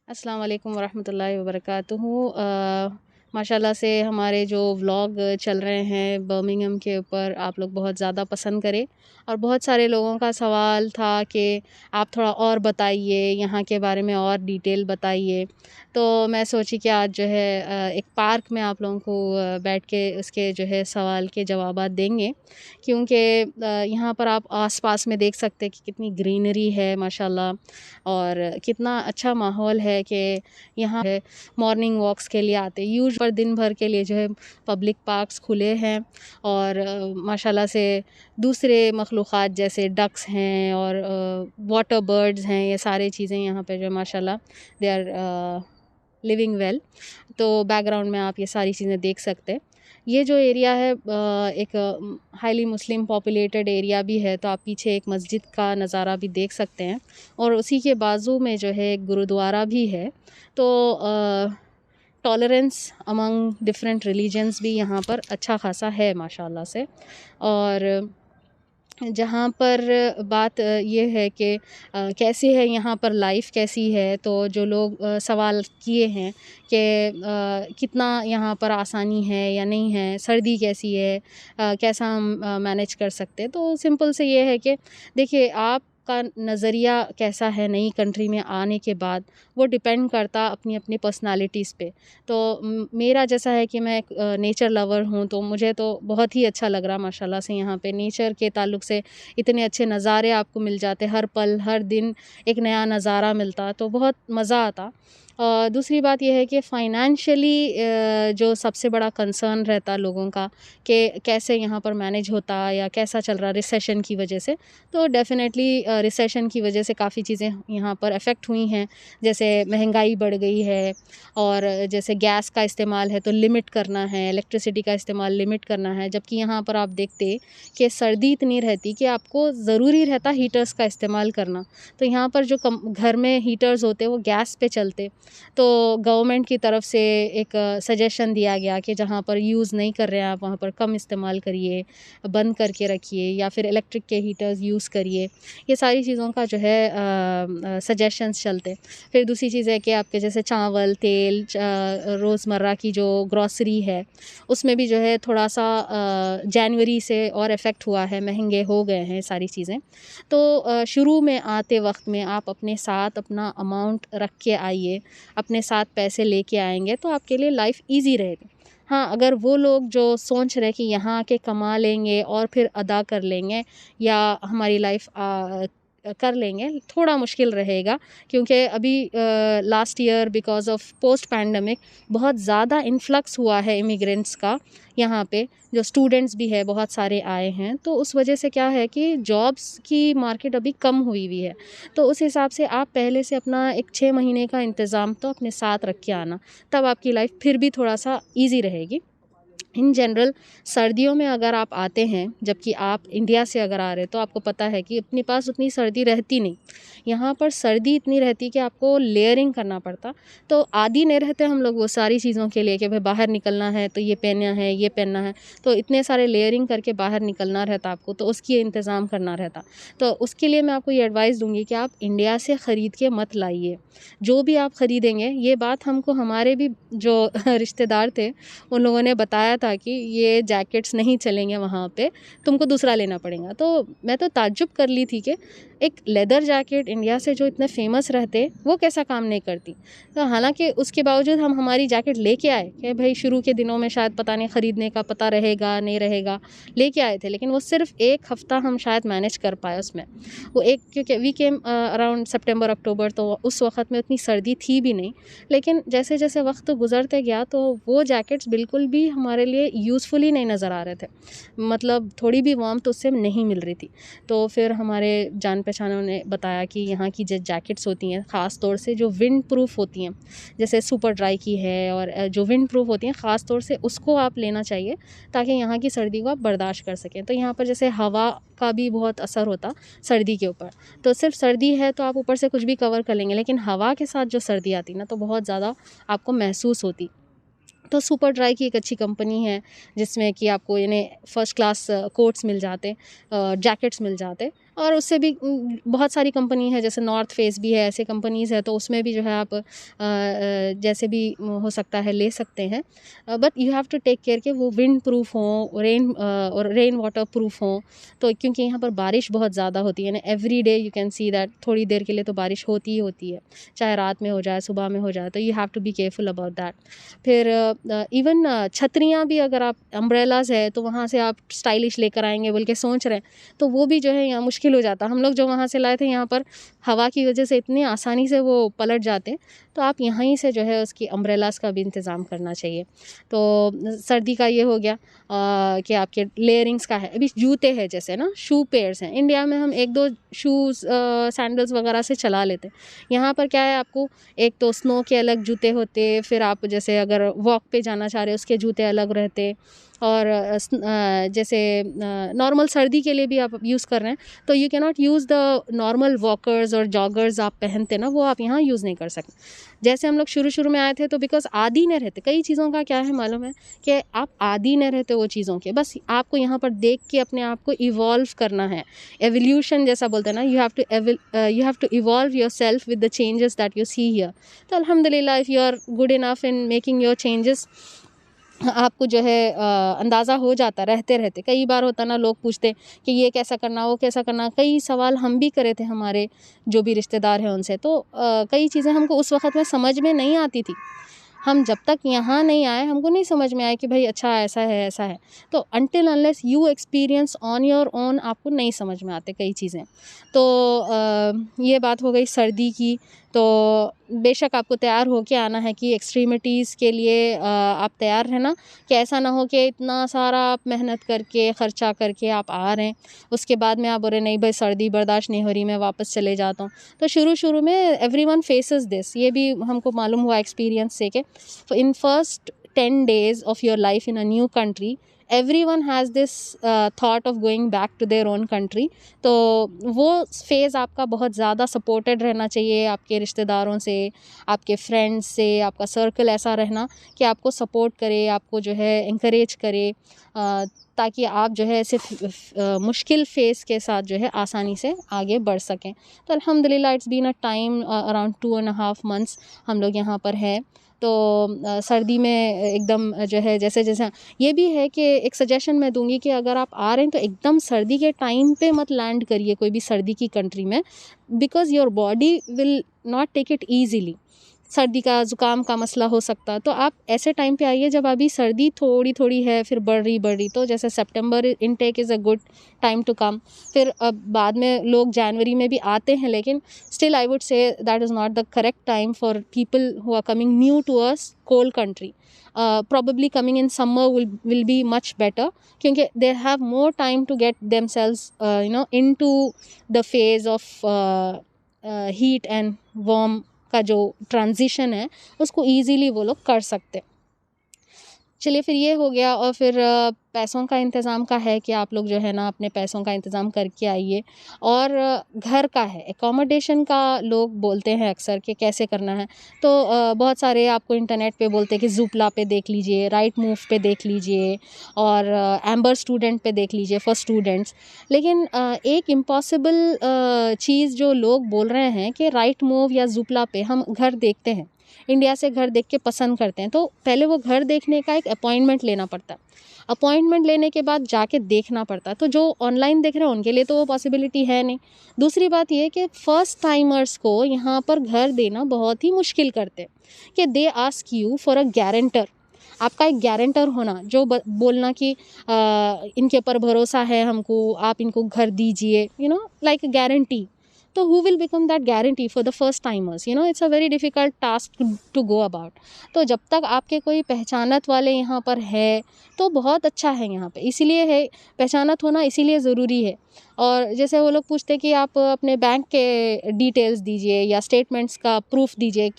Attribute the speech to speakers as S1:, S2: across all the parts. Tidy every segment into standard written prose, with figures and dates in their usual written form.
S1: अस्सलाम वालेकुम वरहमतुल्लाहि वबरकातुहू। माशाल्लाह से हमारे जो व्लॉग चल रहे हैं बर्मिंघम के ऊपर आप लोग बहुत ज़्यादा पसंद करें और बहुत सारे लोगों का सवाल था कि आप थोड़ा और बताइए, यहाँ के बारे में और डिटेल बताइए। तो मैं सोची कि आज जो है एक पार्क में आप लोगों को बैठ के उसके जो है सवाल के जवाबात देंगे, क्योंकि यहाँ पर आप आस-पास में देख सकते हैं कि कितनी ग्रीनरी है माशाल्लाह और कितना अच्छा माहौल है कि यहाँ है मॉर्निंग वॉक्स के लिए आते हैं। यूज पर दिन भर के लिए जो है पब्लिक पार्क्स खुले हैं और माशाल्लाह से दूसरे मखलूक़ात जैसे डक्स हैं और वाटर बर्ड्स हैं, ये सारी चीज़ें यहाँ पे जो माशाल्लाह दे आर लिविंग वेल। तो बैकग्राउंड में आप ये सारी चीज़ें देख सकते हैं। ये जो एरिया है एक हाईली मुस्लिम पॉपुलेटेड एरिया भी है, तो आप पीछे एक मस्जिद का नज़ारा भी देख सकते हैं और उसी के बाजू में जो है एक गुरुद्वारा भी है। तो टॉलरेंस अमंग डिफरेंट रिलीजन्स भी यहाँ पर अच्छा खासा है माशाल्लाह से। और जहाँ पर बात ये है कि कैसी है यहाँ पर लाइफ कैसी है, तो जो लोग सवाल किए हैं कि कितना यहाँ पर आसानी है या नहीं है, सर्दी कैसी है, कैसा हम मैनेज कर सकते हैं। तो सिंपल से ये है कि देखिए आप का नज़रिया कैसा है नई कंट्री में आने के बाद, वो डिपेंड करता अपनी अपनी पर्सनालिटीज़ पे। तो मेरा जैसा है कि मैं एक नेचर लवर हूँ, तो मुझे तो बहुत ही अच्छा लग रहा माशाल्लाह से यहाँ पे नेचर के ताल्लुक़ से इतने अच्छे नज़ारे आपको मिल जाते, हर पल हर दिन एक नया नज़ारा मिलता, तो बहुत मज़ा आता। दूसरी बात यह है कि फ़ाइनेंशियली जो सबसे बड़ा कंसर्न रहता लोगों का कि कैसे यहाँ पर मैनेज होता या कैसा चल रहा रिसेशन की वजह से, तो डेफ़िनेटली रिसेशन की वजह से काफ़ी चीज़ें यहाँ पर अफ़ेक्ट हुई हैं। जैसे महंगाई बढ़ गई है और जैसे गैस का इस्तेमाल है तो लिमिट करना है, इलेक्ट्रिसिटी का इस्तेमाल लिमिट करना है। जबकि यहाँ पर आप देखते कि सर्दी इतनी रहती कि आपको ज़रूरी रहता हीटर्स का इस्तेमाल करना, तो यहाँ पर जो घर में हीटर्स होते वो गैस पे चलते। तो गवर्नमेंट की तरफ से एक सजेशन दिया गया कि जहाँ पर यूज़ नहीं कर रहे हैं आप वहाँ पर कम इस्तेमाल करिए, बंद करके रखिए या फिर इलेक्ट्रिक के हीटर्स यूज़ करिए। ये सारी चीज़ों का जो है सजेशंस चलते। फिर दूसरी चीज़ है कि आपके जैसे चावल, तेल, रोज़मर्रा की जो ग्रॉसरी है उसमें भी जो है थोड़ा-सा जनवरी से और इफ़ेक्ट हुआ है, महँगे हो गए हैं सारी चीज़ें। तो शुरू में आते वक़्त में आप अपने साथ अपना अमाउंट रख के आइए, अपने साथ पैसे लेके आएँगे तो आपके लिए लाइफ ईज़ी रहेगी। हाँ, अगर वो लोग जो सोच रहे हैं कि यहाँ आके कमा लेंगे और फिर अदा कर लेंगे या हमारी लाइफ कर लेंगे, थोड़ा मुश्किल रहेगा, क्योंकि अभी last year because of post pandemic बहुत ज़्यादा इन्फ्लक्स हुआ है इमिग्रेंट्स का यहाँ पे, जो स्टूडेंट्स भी है बहुत सारे आए हैं, तो उस वजह से क्या है कि जॉब्स की मार्केट अभी कम हुई हुई है। तो उस हिसाब से आप पहले से अपना एक 6 महीने का इंतज़ाम तो अपने साथ रख के आना, तब आपकी लाइफ फिर भी थोड़ा-सा ईज़ी रहेगी। इन जनरल सर्दियों में अगर आप आते हैं, जबकि आप इंडिया से अगर आ रहे हैं तो आपको पता है कि अपने पास उतनी सर्दी रहती नहीं। यहाँ पर सर्दी इतनी रहती कि आपको लेयरिंग करना पड़ता। तो आदी नहीं रहते हम लोग वो सारी चीज़ों के लिए कि भाई बाहर निकलना है तो ये पहनना है, ये पहनना है, तो इतने सारे लेयरिंग करके बाहर निकलना रहता आपको, तो उसकी इंतज़ाम करना रहता। तो उसके लिए मैं आपको ये एडवाइस दूँगी कि आप इंडिया से ख़रीद के मत लाइए। जो भी आप ख़रीदेंगे, ये बात हमको हमारे भी जो रिश्तेदार थे उन लोगों ने बताया था कि ये जैकेट्स नहीं चलेंगे वहाँ पे, तुमको दूसरा लेना पड़ेगा। तो मैं तो ताज्जुब कर ली थी कि एक लेदर जैकेट इंडिया से जो इतने फ़ेमस रहते वो कैसा काम नहीं करती। तो हालाँकि उसके बावजूद हम हमारी जैकेट लेके आए कि भाई शुरू के दिनों में शायद पता नहीं ख़रीदने का पता रहेगा नहीं रहेगा, लेके आए थे, लेकिन वो सिर्फ़ 1 हफ़्ता हम शायद मैनेज कर पाए उसमें। वो एक क्योंकि वी केम अराउंड सितंबर अक्टूबर, तो उस वक़्त में उतनी सर्दी थी भी नहीं। लेकिन जैसे-जैसे वक़्त गुज़रते गया तो वो जैकेट्स बिल्कुल भी हमारे लिए यूज़फुल ही नहीं नज़र आ रहे थे। मतलब थोड़ी भी वार्मथ उससे नहीं मिल रही थी। तो फिर हमारे जान पहचानों ने बताया कि यहाँ की जो जैकेट्स होती हैं ख़ास तौर से जो विंड प्रूफ होती हैं, जैसे सुपर ड्राई की है और जो विंड प्रूफ होती हैं ख़ास तौर से उसको आप लेना चाहिए, ताकि यहाँ की सर्दी को आप बर्दाश्त कर सकें। तो यहाँ पर जैसे हवा का भी बहुत असर होता सर्दी के ऊपर। तो सिर्फ सर्दी है तो आप ऊपर से कुछ भी कवर कर लेंगे, लेकिन हवा के साथ जो सर्दी आती ना तो बहुत ज़्यादा आपको महसूस होती। तो सुपर ड्राई की एक अच्छी कंपनी है जिसमें कि आपको इन्हें फ़र्स्ट क्लास कोट्स मिल जाते, जैकेट्स मिल जाते और उससे भी बहुत सारी कंपनी है, जैसे नॉर्थ फेस भी है, ऐसे कंपनीज़ है, तो उसमें भी जो है आप जैसे भी हो सकता है ले सकते हैं। But you have to take care कि वो विंड प्रूफ हों, और रेन वाटर प्रूफ हों। तो क्योंकि यहाँ पर बारिश बहुत ज़्यादा होती है ना, every day you can see that, थोड़ी देर के लिए तो बारिश होती ही होती है, चाहे रात में हो जाए सुबह में हो जाए, तो you have to be careful about that. फिर इवन छतरियाँ भी, अगर आप अम्ब्रेलाज है तो वहाँ से आप स्टाइलिश लेकर आएंगे बोल के सोच रहे हैं, तो वो भी जो है यहाँ मुश्किल हो जाता। हम लोग जो वहाँ से लाए थे, यहाँ पर हवा की वजह से इतनी आसानी से वो पलट जाते हैं, तो आप यहीं से जो है उसकी अम्ब्रेलाज का भी इंतज़ाम करना चाहिए। तो सर्दी का ये हो गया कि आपके लेयरिंग्स का है। अभी जूते हैं, जैसे ना शू पेयर्स हैं, इंडिया में हम एक दो शूज़ सैंडल्स वगैरह से चला लेते हैं। यहाँ पर क्या है, आपको एक तो स्नो के अलग जूते होते, फिर आप जैसे अगर वॉक पे जाना चाह रहे हो उसके जूते अलग रहते, और जैसे नॉर्मल सर्दी के लिए भी आप यूज़ कर रहे हैं, तो you can not use the normal walkers और जॉगर्स आप पहनते ना, वो आप यहाँ यूज़ नहीं कर सकते। जैसे हम लोग शुरू में आए थे, तो बिकॉज आदी नहीं रहते कई चीज़ों का, क्या है मालूम है कि आप आदी नहीं रहते वो चीज़ों के, बस आपको यहाँ पर देख के अपने आप को इवॉल्व करना है। एवोल्यूशन जैसा बोलते हैं ना, you have to evolve yourself with the changes that you see here. तो अल्हम्दुलिल्लाह, if you are good enough in making your changes, आपको जो है अंदाज़ा हो जाता रहते। कई बार होता ना, लोग पूछते कि ये कैसा करना, वो कैसा करना, कई सवाल हम भी करे थे हमारे जो भी रिश्तेदार हैं उनसे, तो कई चीज़ें हमको उस वक़्त में समझ में नहीं आती थी। हम जब तक यहाँ नहीं आए, हमको नहीं समझ में आया कि भाई अच्छा ऐसा है, ऐसा है। तो until unless you experience on your own, आपको नहीं समझ में आते कई चीज़ें। तो ये बात हो गई सर्दी की। तो बेशक आपको तैयार होके आना है कि एक्सट्रीमिटीज़ के लिए आप तैयार रहना, कि ऐसा ना हो कि इतना सारा आप मेहनत करके ख़र्चा करके आप आ रहे हैं, उसके बाद में आप बोल रहे नहीं भाई सर्दी बर्दाश्त नहीं हो रही, मैं वापस चले जाता हूँ। तो शुरू में एवरीवन फेसेस दिस, ये भी हमको मालूम हुआ एक्सपीरियंस से कि in first 10 days of your life in a new country, everyone has this thought of going back to their own country। तो वो फेज़ आपका बहुत ज़्यादा सपोर्टेड रहना चाहिए आपके रिश्तेदारों से, आपके फ्रेंड्स से, आपका सर्कल ऐसा रहना कि आपको सपोर्ट करे, आपको जो है इंकरेज करे, ताकि आप जो है सिर्फ मुश्किल फ़ेज़ के साथ जो है आसानी से आगे बढ़ सकें। तो अल्हम्दुलिल्लाह, it's been a time around 2.5 months हम लोग यहाँ पर हैं। तो सर्दी में एकदम जो है जैसे ये भी है कि एक सजेशन मैं दूंगी कि अगर आप आ रहे हैं तो एकदम सर्दी के टाइम पे मत लैंड करिए कोई भी सर्दी की कंट्री में, because your body will not take it easily. सर्दी का ज़ुकाम का मसला हो सकता है, तो आप ऐसे टाइम पे आइए जब अभी सर्दी थोड़ी है, फिर बढ़ रही, तो जैसे September intake is a good time to come. फिर अब बाद में लोग जनवरी में भी आते हैं, लेकिन still I would say that is not the correct time for people who are coming new to us cold country. Probably coming in summer will be much better, क्योंकि they have more time to get themselves into the phase of heat and warm का जो transition है उसको easily वो लोग कर सकते। चलिए, फिर ये हो गया। और फिर पैसों का इंतज़ाम का है कि आप लोग जो है ना अपने पैसों का इंतज़ाम करके आइए। और घर का है, एकोमोडेशन का लोग बोलते हैं अक्सर कि कैसे करना है, तो बहुत सारे आपको इंटरनेट पे बोलते हैं कि ज़ूपला पे देख लीजिए, राइट मूव पे देख लीजिए, और एम्बर स्टूडेंट पे देख लीजिए फॉर स्टूडेंट्स। लेकिन एक इम्पॉसिबल चीज़ जो लोग बोल रहे हैं कि राइट मूव या ज़ूपला पे हम घर देखते हैं, इंडिया से घर देख के पसंद करते हैं, तो पहले वो घर देखने का एक अपॉइंटमेंट लेना पड़ता है। अपॉइंटमेंट लेने के बाद जाके देखना पड़ता है। तो जो ऑनलाइन देख रहे हैं उनके लिए तो वो पॉसिबिलिटी है नहीं। दूसरी बात ये कि फ़र्स्ट टाइमर्स को यहाँ पर घर देना बहुत ही मुश्किल करते हैं कि they ask you for a guarantor. आपका एक गारंटर होना जो बोलना कि इनके ऊपर भरोसा है हमको, आप इनको घर दीजिए, लाइक गारंटी। तो who will become that guarantee for the first timers? It's a very difficult task to go about। तो जब तक आपके कोई पहचानत वाले यहाँ पर है तो बहुत अच्छा है यहाँ पे, इसीलिए है पहचानत होना इसीलिए ज़रूरी है। और जैसे वो लोग पूछते हैं कि आप अपने बैंक के डिटेल्स दीजिए या स्टेटमेंट्स का प्रूफ दीजिए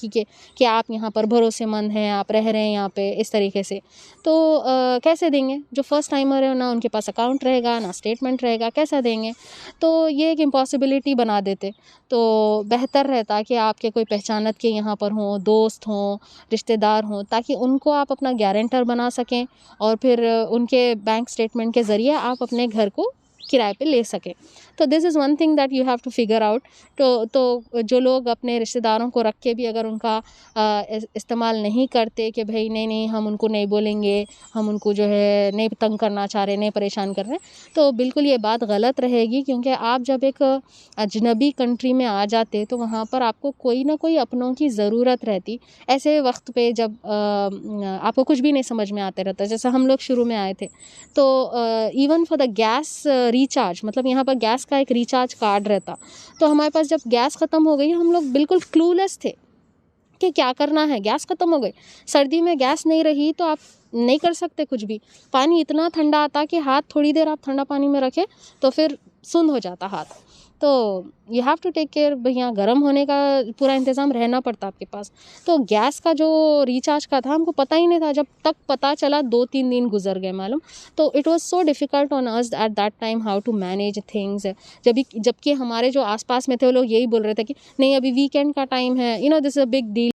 S1: कि आप यहाँ पर भरोसेमंद हैं, आप रह रहे हैं यहाँ पे इस तरीके से, तो कैसे देंगे? जो फर्स्ट टाइमर है ना उनके पास अकाउंट रहेगा ना स्टेटमेंट रहेगा, कैसा देंगे? तो ये एक इम्पॉसिबिलिटी बना देते। तो बेहतर रहता कि आपके कोई पहचानत के यहाँ पर हों, दोस्त हों, रिश्तेदार हों, ताकि उनको आप अपना गारंटर बना सकें और फिर उनके बैंक स्टेटमेंट के ज़रिए आप अपने घर को किराए पे ले सकें। तो this is one thing that you have to figure out. तो जो लोग अपने रिश्तेदारों को रख के भी अगर उनका इस्तेमाल नहीं करते कि भाई नहीं नहीं हम उनको नहीं बोलेंगे, हम उनको जो है नहीं तंग करना चाह रहे, नहीं परेशान कर रहे हैं, तो बिल्कुल ये बात गलत रहेगी। क्योंकि आप जब एक अजनबी कंट्री में आ जाते तो वहाँ पर आपको कोई ना कोई अपनों की ज़रूरत रहती। ऐसे वक्त पे जब आपको कुछ भी नहीं समझ में आते रहता, जैसे हम लोग शुरू में आए थे तो even for the gas recharge, मतलब यहाँ पर गैस का एक रिचार्ज कार्ड रहता, तो हमारे पास जब गैस ख़त्म हो गई हम लोग बिल्कुल क्लूलेस थे कि क्या करना है, गैस ख़त्म हो गई। सर्दी में गैस नहीं रही तो आप नहीं कर सकते कुछ भी। पानी इतना ठंडा आता कि हाथ थोड़ी देर आप ठंडा पानी में रखें तो फिर सुन्न हो जाता हाथ। तो you have to take care, भैया गर्म होने का पूरा इंतज़ाम रहना पड़ता आपके पास। तो गैस का जो रिचार्ज का था हमको पता ही नहीं था, जब तक पता चला 2-3 दिन गुजर गए मालूम। तो it was so difficult on us at that time how to manage things. जबकि हमारे जो आसपास में थे वो लोग यही बोल रहे थे कि नहीं अभी वीकेंड का टाइम है, you know this is a big deal.